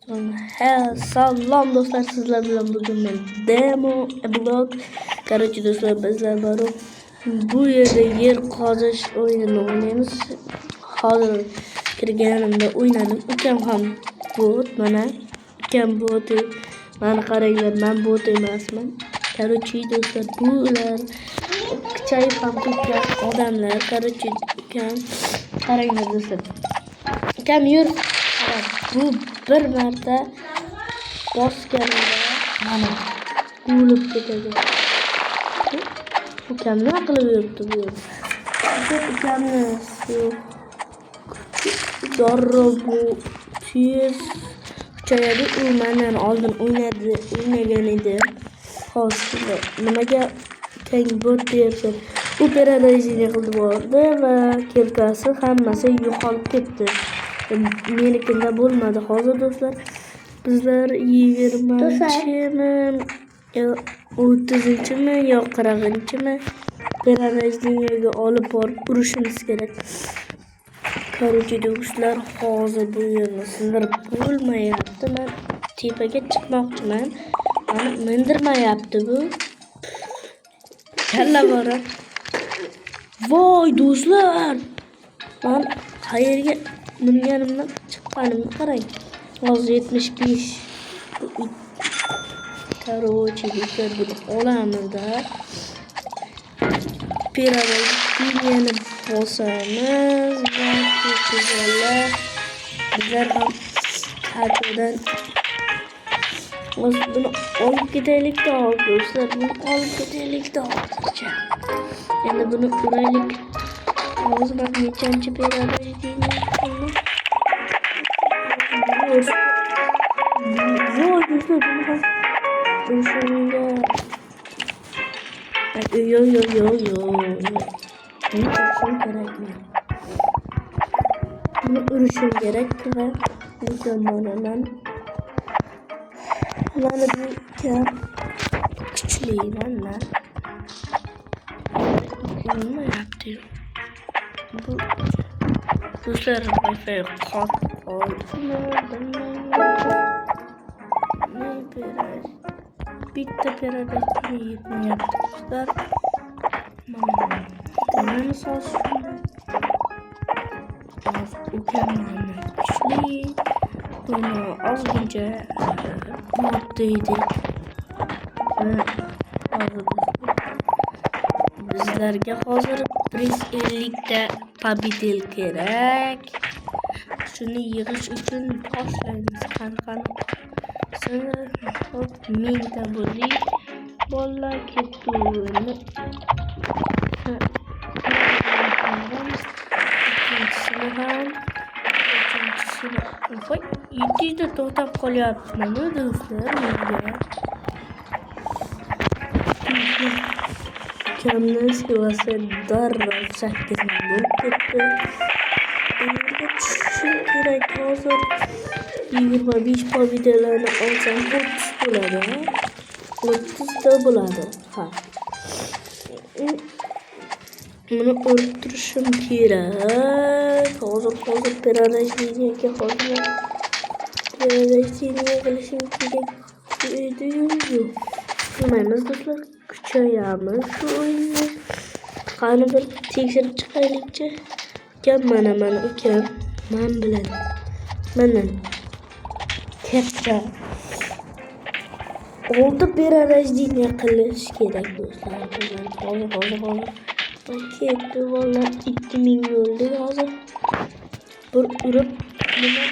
Salom do'stlar, sizlar bilan bugun men demo blog. Короче do'stlar, bizlar borib bu yerda yer qozish o'yinini o'ynaymiz. Hozir kirganimda o'ynadim. Ukam ham bot, mana ukam bot. Mani qaranglar, men bot emasman. Короче do'stlar, bular kichayib ham ketgan odamlar. Короче ukam qaranglar do'stlar. Ukam yur. Bu bir marta bosganimda mana o'lib ketadi. Ukam nima qilib yuribdi bu yerda? Ukamni darrov bu tez kuchayadi. U mendan oldin o'ynagan edi. Hozir nimaga keng bot deyapsan? U paradizini qildi bordi va kelkasi hammasi yo'qolib ketdi. Menikida bo'lmadi. Hozir do'stlar, bizlar 20-chimi, 30-chimi yo 40-chimi paradizniga olib borib urishimiz kerak. Короче do'stlar, hozir bu yerni sindirib bo'lmayapti. Men tepaga chiqmoqchiman. Meni mindirmayapti bu. Kalla bora. Voy do'stlar, men qayerga minganimdan chiqqanimni qarang. Hozir 75. Короче do'stlar, buni olamiz-da. Piramidani bosamiz va ko'zlar bizlar ham kartadan buni olib ketaylik-da do'stlar. Buni olib ketaylik-da hozircha. Endi buni uraylik. Hozir bak nechanchi piramidani voy do'stlar, buni ham o'shanga yo buni urishim kerak va mukammolan mana bu kam kuchli mana nima yapti bu do'stlar. Wi-Fi qo'ydimi bilmayman. Bitta paradizga yetmayapti do'stlar. Mana misol ukamni kuchli buni ozgincha bot deydi. Bizlarga hozir 150 ta pabitel kerak. Shuni yig'ish uchun boshlaymiz. Qani hop, mingta bo'ldik. Bolalar ketdi. Ikkinchisini ham, uchinchisini voy 700 ta to'xtab qolyapman do'stlar. Ukamni sevasi darrov 8 ming bo'lib ketdi. Endi tushishim kerak. Hozir 25 pabidellarni olsam 30 bo'ladi. 30 ta bo'ladi. Ha. Buni o'ldirishim kerak. Hozir paradizniga qilishim kerak edi. Bilmaymiz do'stlar, kuchayamiz shu o'yinni. Qani bir tekshirib chiqaylikchi. Ukam mana ukam men bilan mana katta oldi paradizniga qilish kerak do'stlar. Hozir ketdi vallahi 2000 bo'ldi hozir. Bir urib nima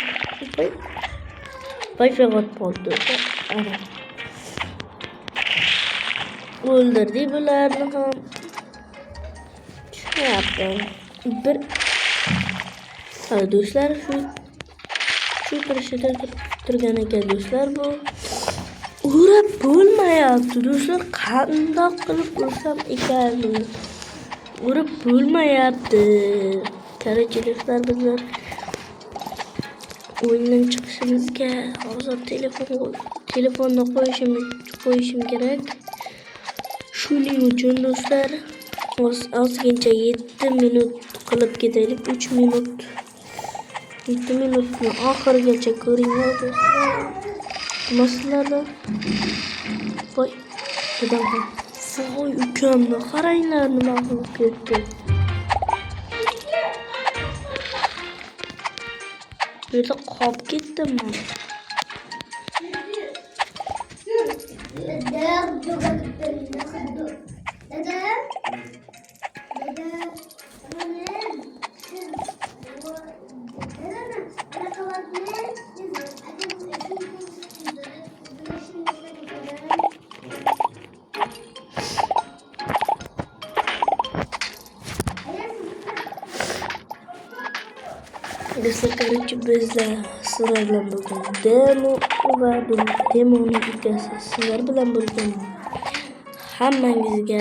Wi-Fi qotdi. Ana. O'ldirdi bularni ham. Tushmayapti. Bir do'stlar, shu turishida turgan ekan do'stlar bu. Urib bo'lmayapti do'stlar. Qandoq qilib ursam ekan? Urib bo'lmayapti. Короче do'stlar, bizlar o'yindan chiqishimizga hozir telefonni qo'yishim kerak. Shuning uchun do'stlar, ozgincha 7 minut qilib ketaylik. 3 minut 7 minutni oxirigacha ko'ringlar do'stlar. Maslarla voy xudo voy ukamni qaranglar nima qilib ketdi. Bu yerda qolib ketdimmi? Короче, bizda sizlar bilan bo'lgan demo va bu demoni ukasi sizlar bilan bo'lgan hammangizga